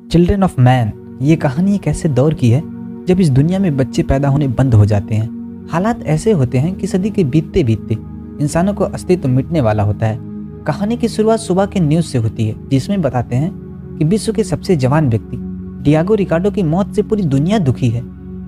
Children of man, ये कहानी एक ऐसे दौर की है जब इस दुनिया में बच्चे पैदा होने बंद हो जाते हैं। हालात ऐसे होते हैं कि सदी के बीतते बीतते इंसानों का अस्तित्व मिटने वाला होता है। कहानी की शुरुआत सुबह के न्यूज़ से होती है, जिसमें बताते हैं कि विश्व के सबसे जवान व्यक्ति डियागो रिकार्डो की मौत से पूरी दुनिया दुखी है,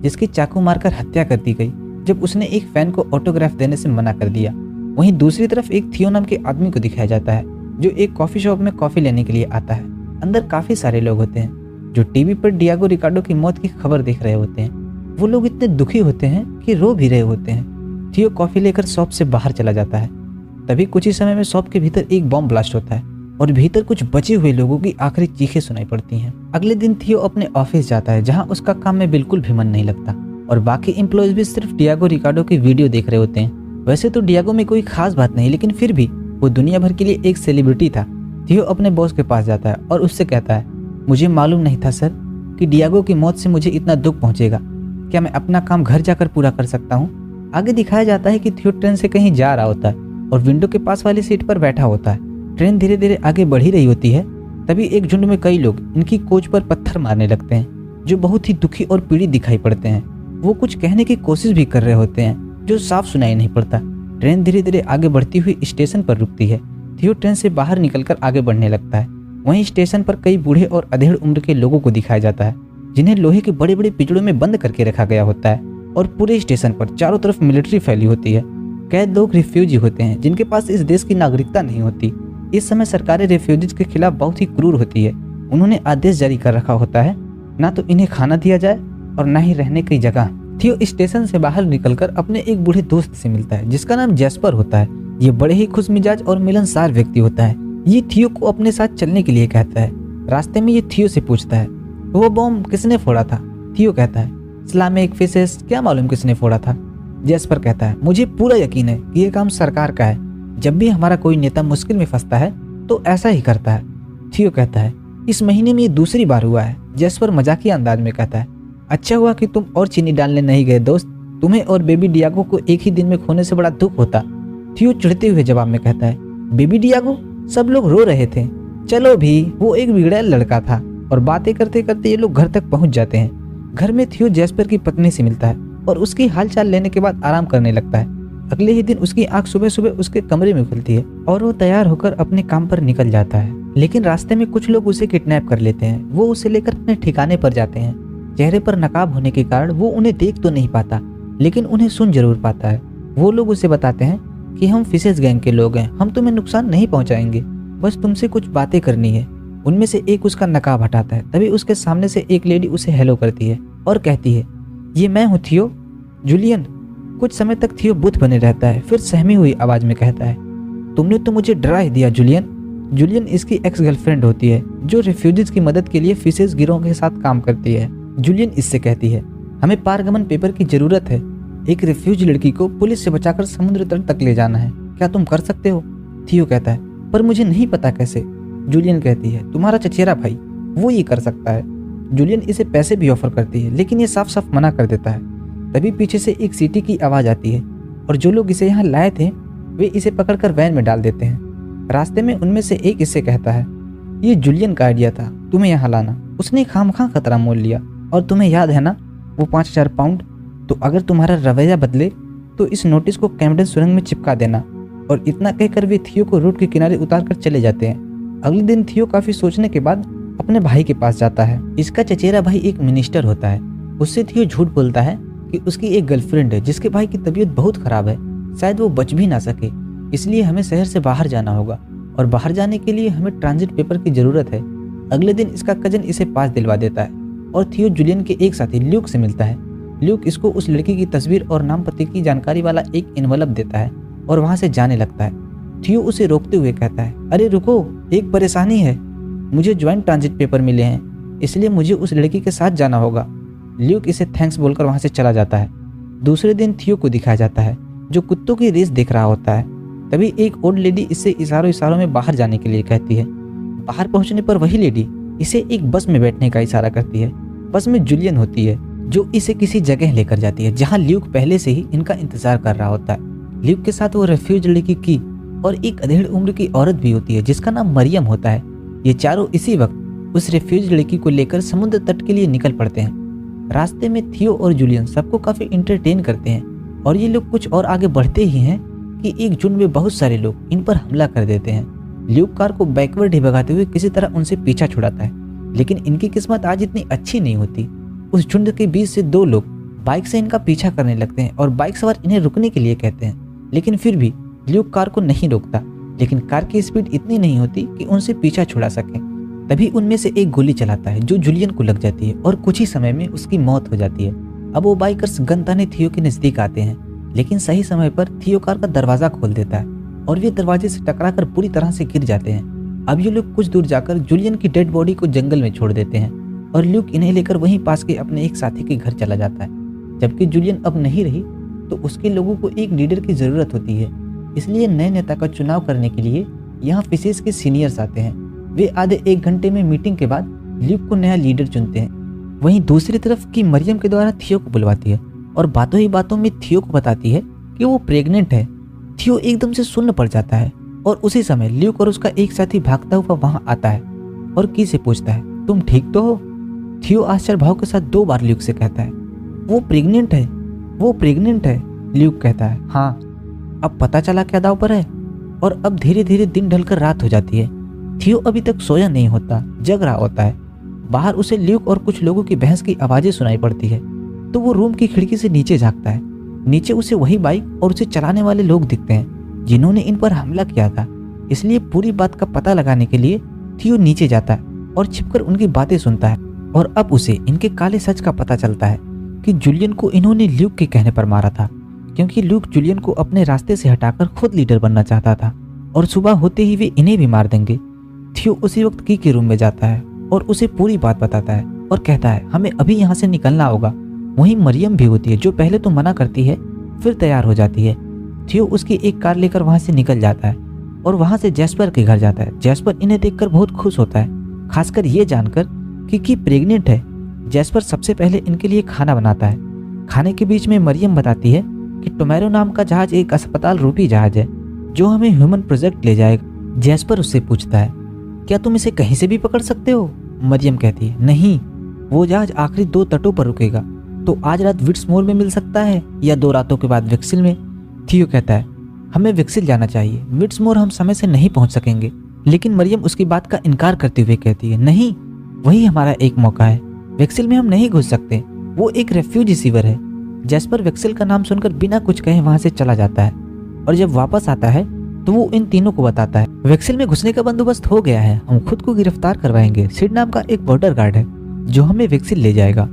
जिसकी चाकू मारकर हत्या कर दी गई जब उसने एक फैन को ऑटोग्राफ देने से मना कर दिया। वहीं दूसरी तरफ एक थियो नाम के आदमी को दिखाया जाता है, जो एक कॉफ़ी शॉप में कॉफ़ी लेने के लिए आता है। अंदर काफ़ी सारे लोग होते हैं जो टीवी पर डियागो रिकार्डो की मौत की खबर देख रहे होते हैं। वो लोग इतने दुखी होते हैं कि रो भी रहे होते हैं। थियो कॉफ़ी लेकर शॉप से बाहर चला जाता है। तभी कुछ ही समय में शॉप के भीतर एक बॉम्ब ब्लास्ट होता है और भीतर कुछ बचे हुए लोगों की आखिरी चीखें सुनाई पड़ती हैं। अगले दिन थियो अपने ऑफिस जाता है, जहां उसका काम में बिल्कुल भी मन नहीं लगता और बाकी एम्प्लॉयज भी सिर्फ डियागो रिकार्डो की वीडियो देख रहे होते हैं। वैसे तो डियागो में कोई खास बात नहीं, लेकिन फिर भी वो दुनिया भर के लिए एक सेलिब्रिटी था। थियो अपने बॉस के पास जाता है और उससे कहता है, मुझे मालूम नहीं था सर कि डियागो की मौत से मुझे इतना दुख पहुंचेगा। क्या मैं अपना काम घर जाकर पूरा कर सकता हूँ? आगे दिखाया जाता है कि थियो ट्रेन से कहीं जा रहा होता है और विंडो के पास वाली सीट पर बैठा होता है। ट्रेन धीरे धीरे आगे बढ़ ही रही होती है। तभी एक झुंड में कई लोग इनकी कोच पर पत्थर मारने लगते हैं, जो बहुत ही दुखी और पीड़ित दिखाई पड़ते हैं। वो कुछ कहने की कोशिश भी कर रहे होते हैं, जो साफ सुनाई नहीं पड़ता। ट्रेन धीरे धीरे आगे बढ़ती हुई स्टेशन पर रुकती है। थियो ट्रेन से बाहर निकलकर आगे बढ़ने लगता है। वहीं स्टेशन पर कई बूढ़े और अधेड़ उम्र के लोगों को दिखाया जाता है, जिन्हें लोहे के बड़े बड़े पिंजड़ों में बंद करके रखा गया होता है और पूरे स्टेशन पर चारों तरफ मिलिट्री फैली होती है। कैद लोग रिफ्यूजी होते हैं, जिनके पास इस देश की नागरिकता नहीं होती। इस समय सरकारें रिफ्यूजीज के खिलाफ बहुत ही क्रूर होती है। उन्होंने आदेश जारी कर रखा होता है, ना तो इन्हें खाना दिया जाए और ना ही रहने की जगह। थियो स्टेशन से बाहर निकलकर अपने एक बूढ़े दोस्त से मिलता है, जिसका नाम जैस्पर होता है। ये बड़े ही खुश मिजाज और मिलनसार व्यक्ति होता है। ये थियो को अपने साथ चलने के लिए कहता है। रास्ते में ये थियो से पूछता है, वो बॉम्ब किसने फोड़ा था? थियो कहता है, इस्लामिक फिशेस, क्या मालूम किसने फोड़ा था। जैस्पर कहता है, मुझे पूरा यकीन है कि ये काम सरकार का है। जब भी हमारा कोई नेता मुश्किल में फंसता है तो ऐसा ही करता है। थियो कहता है, इस महीने में ये दूसरी बार हुआ है। जैस्पर मजाकिया अंदाज में कहता है, अच्छा हुआ कि तुम और चीनी डालने नहीं गए दोस्त। तुम्हें और बेबी डियागो को एक ही दिन में खोने से बड़ा दुख होता। थियो चिढ़ते हुए जवाब में कहता है, बेबी डियागो? सब लोग रो रहे थे। चलो भी, वो एक बिगड़ैल लड़का था। और बातें करते करते ये लोग घर तक पहुंच जाते हैं। घर में थियो जैस्पर की पत्नी से मिलता है और उसकी हालचाल लेने के बाद आराम करने लगता है। अगले ही दिन उसकी आंख सुबह सुबह उसके कमरे में खुलती है और वो तैयार होकर अपने काम पर निकल जाता है। लेकिन रास्ते में कुछ लोग उसे किडनैप कर लेते हैं। वो उसे लेकर अपने ठिकाने पर जाते हैं। चेहरे पर नकाब होने के कारण वो उन्हें देख तो नहीं पाता, लेकिन उन्हें सुन जरूर पाता है। वो लोग उसे बताते हैं कि हम फिशेस गैंग के लोग हैं, हम तुम्हें नुकसान नहीं पहुंचाएंगे, बस तुमसे कुछ बातें करनी है। उनमें से एक उसका नकाब हटाता है। तभी उसके सामने से एक लेडी उसे हेलो करती है और कहती है, ये मैं हूँ थियो, जूलियन। कुछ समय तक थियो बुत बने रहता है, फिर सहमी हुई आवाज में कहता है, तुमने तो मुझे डरा ही दिया जूलियन। जूलियन इसकी एक्स गर्लफ्रेंड होती है, जो रिफ्यूजीज की मदद के लिए फिशेस गिरोह के साथ काम करती है। जूलियन इससे कहती है, हमें पारगमन पेपर की जरूरत है। एक रिफ्यूज लड़की को पुलिस से बचाकर समुद्र तट तक ले जाना है। क्या तुम कर सकते हो? थियो कहता है, पर मुझे नहीं पता कैसे। जूलियन कहती है, तुम्हारा चचेरा भाई, वो ये कर सकता है। जूलियन इसे पैसे भी ऑफर करती है, लेकिन ये साफ साफ मना कर देता है। तभी पीछे से एक सीटी की आवाज आती है और जो लोग इसे यहाँ लाए थे वे इसे पकड़कर वैन में डाल देते हैं। रास्ते में उनमें से एक इससे कहता है, ये जूलियन का आइडिया था तुम्हें यहाँ लाना। उसने खामखा खतरा मोल लिया और तुम्हें याद है ना वो 5000 पाउंड। तो अगर तुम्हारा रवैया बदले तो इस नोटिस को कैम्पडन सुरंग में चिपका देना। और इतना कहकर वे थियो को रोड के किनारे उतार कर चले जाते हैं। अगले दिन थियो काफी सोचने के बाद अपने भाई के पास जाता है। इसका चचेरा भाई एक मिनिस्टर होता है। उससे थियो झूठ बोलता है कि उसकी एक गर्लफ्रेंड है जिसके भाई की तबीयत बहुत खराब है, शायद वो बच भी ना सके, इसलिए हमें शहर से बाहर जाना होगा और बाहर जाने के लिए हमें ट्रांजिट पेपर की जरूरत है। अगले दिन इसका कजन इसे पास दिलवा देता है और थियो जूलियन के एक साथी ल्यूक से मिलता है। ल्यूक इसको उस लड़की की तस्वीर और नाम पते की जानकारी वाला एक एनवलप देता है और वहां से जाने लगता है। थियो उसे रोकते हुए कहता है, अरे रुको, एक परेशानी है। मुझे ज्वाइंट ट्रांजिट पेपर मिले हैं, इसलिए मुझे उस लड़की के साथ जाना होगा। ल्यूक इसे थैंक्स बोलकर वहां से चला जाता है। दूसरे दिन थियो को दिखाया जाता है, जो कुत्तों की रेस देख रहा होता है। तभी एक ओल्ड लेडी इससे इशारों इशारों में बाहर जाने के लिए कहती है। बाहर पहुंचने पर वही लेडी इसे एक बस में बैठने का इशारा करती है। बस में जूलियन होती है, जो इसे किसी जगह लेकर जाती है जहां ल्यूक पहले से ही इनका इंतजार कर रहा होता है। ल्यूक के साथ वो रेफ्यूज लड़की की और एक अधेड़ उम्र की औरत भी होती है, जिसका नाम मरियम होता है। ये चारों इसी वक्त उस रेफ्यूज लड़की को लेकर समुद्र तट के लिए निकल पड़ते हैं। रास्ते में थियो और जूलियन सबको काफी इंटरटेन करते हैं और ये लोग कुछ और आगे बढ़ते ही हैं कि एक झुंड में बहुत सारे लोग इन पर हमला कर देते हैं। ल्यूक कार को बैकवर्ड ही भगाते हुए किसी तरह उनसे पीछा छुड़ाता है, लेकिन इनकी किस्मत आज इतनी अच्छी नहीं होती। उस झुंड के बीच से 2 लोग बाइक से इनका पीछा करने लगते हैं और बाइक सवार इन्हें रुकने के लिए कहते हैं, लेकिन फिर भी ल्यूक कार को नहीं रोकता। लेकिन कार की स्पीड इतनी नहीं होती कि उनसे पीछा छुड़ा सके। तभी उनमें से एक गोली चलाता है जो जूलियन को लग जाती है और कुछ ही समय में उसकी मौत हो जाती है। अब वो बाइकर्स गन ताने थियो के नजदीक आते हैं, लेकिन सही समय पर थियो कार का दरवाजा खोल देता है और वे दरवाजे से टकराकर पूरी तरह से गिर जाते हैं। अब ये लोग कुछ दूर जाकर जूलियन की डेड बॉडी को जंगल में छोड़ देते हैं और ल्यूक इन्हें लेकर वहीं पास के अपने एक साथी के घर चला जाता है। जबकि जूलियन अब नहीं रही तो उसके लोगों को एक लीडर की जरूरत होती है, इसलिए नए नेता का चुनाव करने के लिए यहाँ फिशेस के सीनियर्स आते हैं। वे आधे 1 घंटे में मीटिंग के बाद ल्यूक को नया लीडर चुनते हैं। वहीं दूसरी तरफ की मरियम के द्वारा थियो को बुलवाती है और बातों ही बातों में थियो को बताती है कि वो प्रेग्नेंट है। थियो एकदम से सुन्न पड़ जाता है और उसी समय ल्यूक और उसका एक साथी भागता हुआ वहां आता है और की से पूछता है, तुम ठीक तो हो? थियो आश्चर्य भाव के साथ 2 बार ल्यूक से कहता है, वो प्रेग्नेंट है, वो प्रेग्नेंट है। ल्यूक कहता है, हाँ। अब पता चला क्या दाव पर है। और अब धीरे धीरे दिन ढलकर रात हो जाती है। थियो अभी तक सोया नहीं होता, जग रहा होता है। बाहर उसे ल्यूक और कुछ लोगों की बहस की आवाजें सुनाई पड़ती है, तो वो रूम की खिड़की से नीचे झांकता है। नीचे उसे वही बाइक और उसे चलाने वाले लोग दिखते हैं जिन्होंने इन पर हमला किया था। इसलिए पूरी बात का पता लगाने के लिए थियो नीचे जाता है और छिपकर उनकी बातें सुनता है। और अब उसे इनके काले सच का पता चलता है कि जूलियन को इन्होंने ल्यूक के कहने पर मारा था, क्योंकि ल्यूक जूलियन को अपने रास्ते से हटाकर खुद लीडर बनना चाहता था और सुबह होते ही वे इन्हें भी मार देंगे। थियो उसी वक्त की के रूम में जाता है और उसे पूरी बात बताता है और कहता है, हमें अभी यहाँ से निकलना होगा। वहीं मरियम भी होती है जो पहले तो मना करती है फिर तैयार हो जाती है। थियो उसकी एक कार लेकर वहां से निकल जाता है और वहां से जैस्पर के घर जाता है। जैस्पर इन्हें देखकर बहुत खुश होता है, खासकर ये जानकर कि प्रेग्नेंट है। जैस्पर सबसे पहले इनके लिए खाना बनाता है। खाने के बीच में मरियम बताती है कि टोमेरो नाम का जहाज एक अस्पताल रूपी जहाज है जो हमें ह्यूमन प्रोजेक्ट ले जाएगा। जैस्पर उससे पूछता है, क्या तुम इसे कहीं से भी पकड़ सकते हो? मरियम कहती है, नहीं, वो जहाज आखिरी 2 तटों पर रुकेगा, तो आज रात विट्समोर में मिल सकता है या 2 रातों के बाद विक्सिल में। थियो कहता है, हमें विक्सिल जाना चाहिए, विट्समोर हम समय से नहीं पहुंच सकेंगे। लेकिन मरियम उसकी बात का इनकार करते हुए कहती है, नहीं, वही हमारा एक मौका है, विक्सिल में हम नहीं घुस सकते, वो एक रेफ्यूज रिसीवर है। जैस्पर विक्सिल का नाम सुनकर बिना कुछ कहे वहां से चला जाता है और जब वापस आता है तो वो इन तीनों को बताता है, विक्सिल में घुसने का बंदोबस्त हो गया है, हम खुद को गिरफ्तार करवाएंगे। सिड नाम का एक बॉर्डर गार्ड है जो हमें विक्सिल ले जाएगा।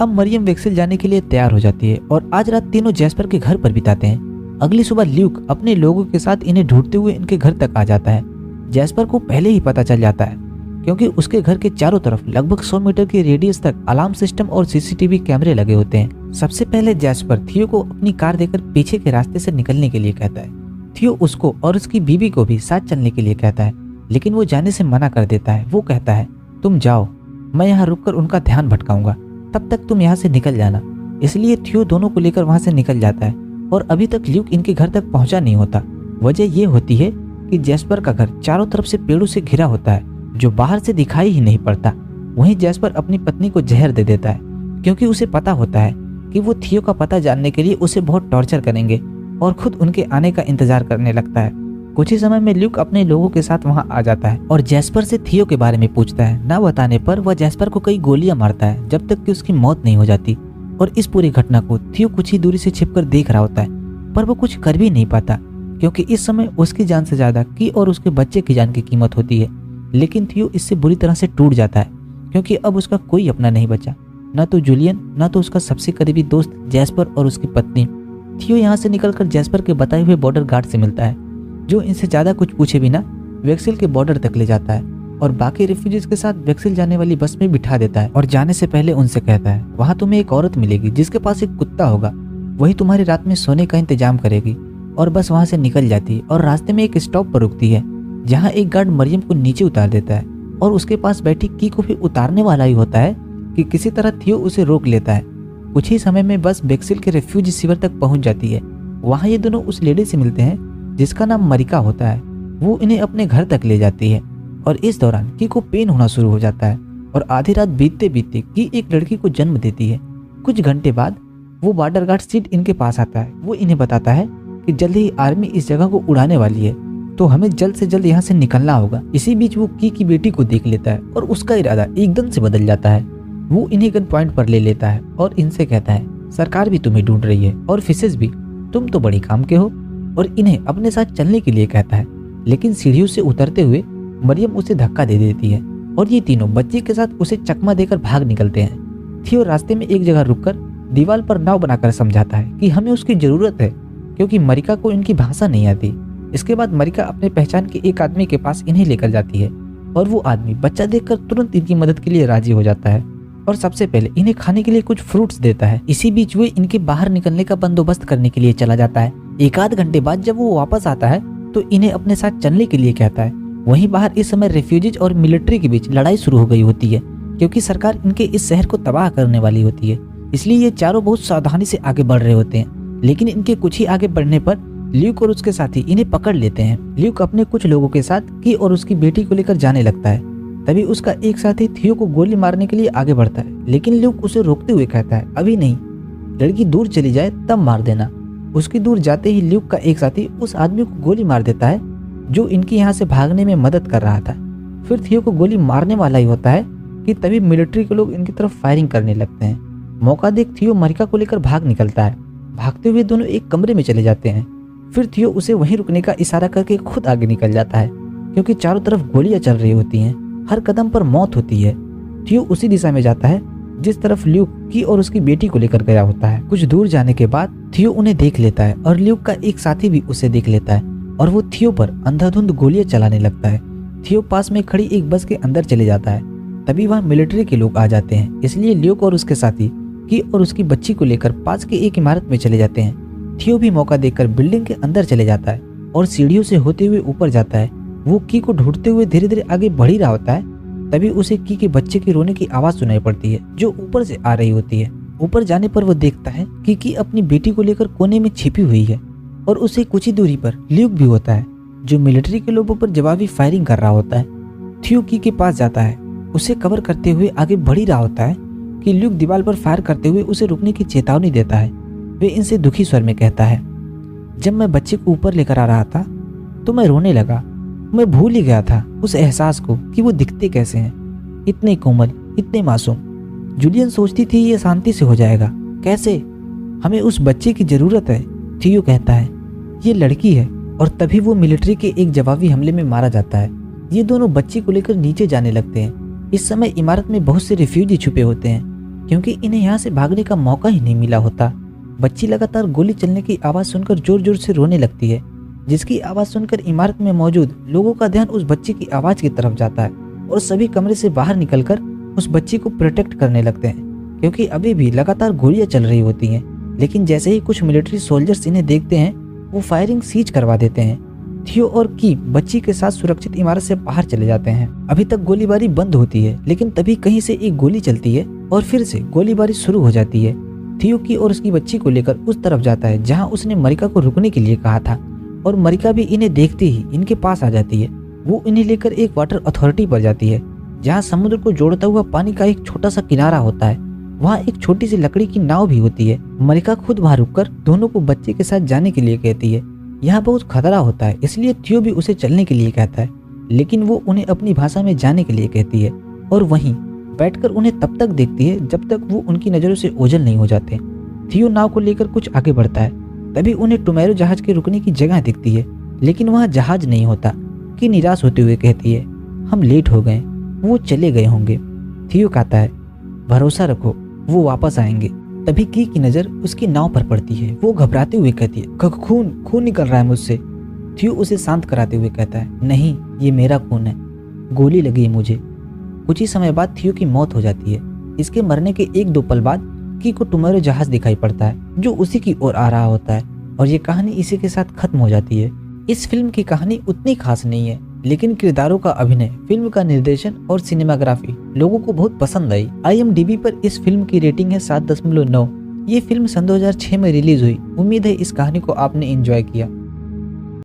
अब मरियम विक्सिल जाने के लिए तैयार हो जाती है और आज रात तीनों जैस्पर के घर पर बिताते हैं। अगली सुबह ल्यूक अपने लोगों के साथ इन्हें ढूंढते हुए इनके घर तक आ जाता है। जैस्पर को पहले ही पता चल जाता है क्योंकि उसके घर के चारों तरफ लगभग 100 मीटर के रेडियस तक अलार्म सिस्टम और सीसीटीवी कैमरे लगे होते हैं। सबसे पहले जैस्पर थियो को अपनी कार देकर पीछे के रास्ते से निकलने के लिए कहता है। थियो उसको और उसकी बीवी को भी साथ चलने के लिए कहता है, लेकिन वो जाने से मना कर देता है। वो कहता है, तुम जाओ, मैं यहाँ रुककर उनका ध्यान भटकाऊंगा, तब तक तुम यहाँ से निकल जाना। इसलिए थियो दोनों को लेकर वहां से निकल जाता है और अभी तक ल्यूक इनके घर तक पहुंचा नहीं होता। वजह ये होती है कि जैस्पर का घर चारों तरफ से पेड़ों से घिरा होता है जो बाहर से दिखाई ही नहीं पड़ता। वहीं जैस्पर अपनी पत्नी को जहर दे देता है क्योंकि उसे पता होता है कि वो थियो का पता जानने के लिए उसे बहुत टॉर्चर करेंगे और खुद उनके आने का इंतजार करने लगता है। कुछ ही समय में ल्यूक अपने लोगों के साथ वहां आ जाता है और जैस्पर से थियो के बारे में पूछता है। ना बताने पर वह जैस्पर को कई गोलियां मारता है जब तक कि उसकी मौत नहीं हो जाती। और इस पूरी घटना को थियो कुछ ही दूरी से छिपकर देख रहा होता है, पर वो कुछ कर भी नहीं पाता क्योंकि इस समय उसकी जान से ज्यादा की और उसके बच्चे की जान की कीमत होती है। लेकिन थियो इससे बुरी तरह से टूट जाता है क्योंकि अब उसका कोई अपना नहीं बचा, ना तो जूलियन, ना तो उसका सबसे करीबी दोस्त जैस्पर और उसकी पत्नी। थियो यहाँ से निकलकर जैस्पर के बताए हुए बॉर्डर गार्ड से मिलता है जो इनसे ज्यादा कुछ पूछे बिना वेक्सिल के बॉर्डर तक ले जाता है और बाकी रिफ्यूजीज के साथ वेक्सिल जाने वाली बस में बिठा देता है और जाने से पहले उनसे कहता है, वहां तुम्हें एक औरत मिलेगी जिसके पास एक कुत्ता होगा, वही तुम्हारी रात में सोने का इंतजाम करेगी। और बस वहां से निकल जाती है और रास्ते में एक स्टॉप पर रुकती है जहाँ एक गार्ड मरियम को नीचे उतार देता है और उसके पास बैठी की को भी उतारने वाला ही होता है कि किसी तरह थियो उसे रोक लेता है। कुछ ही समय में बस वेक्सिल के रेफ्यूज रिसीवर तक पहुंच जाती है। वहां ये दोनों उस लेडी से मिलते हैं जिसका नाम मरिका होता है। वो इन्हें अपने घर तक ले जाती है और इस दौरान की को पेन होना शुरू हो जाता है और आधी रात बीतते बीतते की एक लड़की को जन्म देती है। कुछ घंटे बाद वो बॉर्डर गार्ड सीट इनके पास आता है। वो इन्हें बताता है कि जल्द ही आर्मी इस जगह को उड़ाने वाली है, तो हमें जल्द से जल्द यहाँ से निकलना होगा। इसी बीच वो की बेटी को देख लेता है और उसका इरादा एकदम से बदल जाता है। वो इन्हें गन पॉइंट पर ले लेता है और इनसे कहता है, सरकार भी तुम्हें ढूंढ रही है और फिशेस भी, तुम तो बड़ी काम के हो, और इन्हें अपने साथ चलने के लिए कहता है। लेकिन सीढ़ियों से उतरते हुए मरियम उसे धक्का दे देती है और ये तीनों बच्चे के साथ उसे चकमा देकर भाग निकलते हैं। थियो रास्ते में एक जगह रुककर दीवार पर नाव बनाकर समझाता है कि हमें उसकी जरूरत है, क्योंकि मरिका को इनकी भाषा नहीं आती। इसके बाद मरिका अपने पहचान के एक आदमी के पास इन्हें लेकर जाती है और वो आदमी बच्चा देखकर तुरंत इनकी मदद के लिए राजी हो जाता है और सबसे पहले इन्हें खाने के लिए कुछ फ्रूट्स देता है। इसी बीच वो इनके बाहर निकलने का बंदोबस्त करने के लिए चला जाता है। एक आध घंटे बाद जब वो वापस आता है तो इन्हें अपने साथ चलने के लिए कहता है। वहीं बाहर इस समय रेफ्यूजीज और मिलिट्री के बीच लड़ाई शुरू हो गई होती है, क्योंकि सरकार इनके इस शहर को तबाह करने वाली होती है। इसलिए ये चारों बहुत सावधानी से आगे बढ़ रहे होते हैं। लेकिन इनके कुछ ही आगे बढ़ने पर ल्यूक और उसके साथी इन्हें पकड़ लेते हैं। ल्यूक अपने कुछ लोगों के साथ की और उसकी बेटी को लेकर जाने लगता है। तभी उसका एक साथी थियो को गोली मारने के लिए आगे बढ़ता है, लेकिन ल्यूक उसे रोकते हुए कहता है, अभी नहीं, लड़की दूर चली जाए तब मार देना। उसकी दूर जाते ही ल्यूक का एक साथी उस आदमी को गोली मार देता है जो इनकी यहाँ से भागने में मदद कर रहा था। फिर थियो को गोली मारने वाला ही होता है कि तभी मिलिट्री के लोग इनकी तरफ फायरिंग करने लगते हैं। मौका देख थियो मरिका को लेकर भाग निकलता है। भागते हुए दोनों एक कमरे में चले जाते हैं। फिर थियो उसे वहीं रुकने का इशारा करके खुद आगे निकल जाता है, क्योंकि चारों तरफ गोलियां चल रही होती हैं, हर कदम पर मौत होती है। थियो उसी दिशा में जाता है जिस तरफ ल्यूक की और उसकी बेटी को लेकर गया होता है। कुछ दूर जाने के बाद थियो उन्हें देख लेता है और ल्यूक का एक साथी भी उसे देख लेता है और वो थियो पर अंधाधुंध गोलियां चलाने लगता है। थियो पास में खड़ी एक बस के अंदर चले जाता है। तभी वहाँ मिलिट्री के लोग आ जाते हैं, इसलिए ल्यूक और उसके साथी की और उसकी बच्ची को लेकर पास के एक इमारत में चले जाते हैं। थियो भी मौका देखकर बिल्डिंग के अंदर चले जाता है और सीढ़ियों से होते हुए ऊपर जाता है। वो की को ढूंढते हुए धीरे धीरे आगे बढ़ ही रहा होता है। तभी उसे की के बच्चे के रोने की आवाज सुनाई पड़ती है जो ऊपर से आ रही होती है। ऊपर जाने पर वो देखता है कि की अपनी बेटी को लेकर कोने में छिपी हुई है और उसे कुछ ही दूरी पर ल्यूक भी होता है जो मिलिट्री के लोगों पर जवाबी फायरिंग कर रहा होता है। थियो की के पास जाता है, उसे कवर करते हुए आगे बढ़ ही रहा होता है कि ल्यूक दीवार पर फायर करते हुए उसे रुकने की चेतावनी देता है। वे इनसे दुखी स्वर में कहता है, जब मैं बच्चे को ऊपर लेकर आ रहा था तो मैं रोने लगा। मैं भूल ही गया था उस एहसास को कि वो दिखते कैसे हैं, इतने कोमल, इतने मासूम। जूलियन सोचती थी ये शांति से हो जाएगा, कैसे? हमें उस बच्चे की जरूरत है। थियो कहता है, ये लड़की है। और तभी वो मिलिट्री के एक जवाबी हमले में मारा जाता है। ये दोनों बच्ची को लेकर नीचे जाने लगते हैं। इस समय इमारत में बहुत से रिफ्यूजी छुपे होते हैं, क्योंकि इन्हें यहाँ से भागने का मौका ही नहीं मिला होता। बच्ची लगातार गोली चलने की आवाज सुनकर जोर जोर से रोने लगती है, जिसकी आवाज सुनकर इमारत में मौजूद लोगों का ध्यान उस बच्ची की आवाज की तरफ जाता है और सभी कमरे से बाहर निकलकर उस बच्ची को प्रोटेक्ट करने लगते हैं, क्योंकि अभी भी लगातार गोलियां चल रही होती हैं। लेकिन जैसे ही कुछ मिलिट्री सोल्जर्स इन्हें देखते हैं वो फायरिंग सीज करवा देते हैं। थियो और की बच्ची के साथ सुरक्षित इमारत से बाहर चले जाते हैं। अभी तक गोलीबारी बंद होती है, लेकिन तभी कहीं से एक गोली चलती है और फिर से गोलीबारी शुरू हो जाती है। थियो की और उसकी बच्ची को लेकर उस तरफ जाता है जहां उसने मरिका को रुकने के लिए कहा था, और मरिका भी इन्हें देखते ही इनके पास आ जाती है। वो इन्हें लेकर एक वाटर अथॉरिटी पर जाती है जहां समुद्र को जोड़ता हुआ पानी का एक छोटा सा किनारा होता है। वहाँ एक छोटी सी लकड़ी की नाव भी होती है। मरिका खुद वहाँ रुककर दोनों को बच्चे के साथ जाने के लिए कहती है। यहाँ बहुत खतरा होता है, इसलिए थियो भी उसे चलने के लिए कहता है, लेकिन वो उन्हें अपनी भाषा में जाने के लिए कहती है और वहीं बैठकर उन्हें तब तक देखती है जब तक वो उनकी नज़रों से ओझल नहीं हो जाते। थियो नाव को लेकर कुछ आगे बढ़ता है, तभी उन्हें टोमेरो जहाज के रुकने की जगह दिखती है, लेकिन वहाँ जहाज नहीं होता। कि निराश होते हुए कहती है, हम लेट हो गए, वो चले गए होंगे। थियो कहता है, भरोसा रखो, वो वापस आएंगे। तभी की नजर उसकी नाव पर पड़ती है। वो घबराते हुए कहती है, खून खून निकल रहा है मुझसे। थियो उसे शांत कराते हुए कहता है, नहीं, ये मेरा खून है, गोली लगी मुझे। कुछ ही समय बाद थियो की मौत हो जाती है। इसके मरने के एक दो पल बाद की को टोमेरो जहाज दिखाई पड़ता है जो उसी की ओर आ रहा होता है और ये कहानी इसी के साथ खत्म हो जाती है। इस फिल्म की कहानी उतनी खास नहीं है, लेकिन किरदारों का अभिनय, फिल्म का निर्देशन और सिनेमाग्राफी लोगों को बहुत पसंद आई। IMDb पर इस फिल्म की रेटिंग है 7.9। ये फिल्म सन 2006 में रिलीज हुई। उम्मीद है इस कहानी को आपने एंजॉय किया।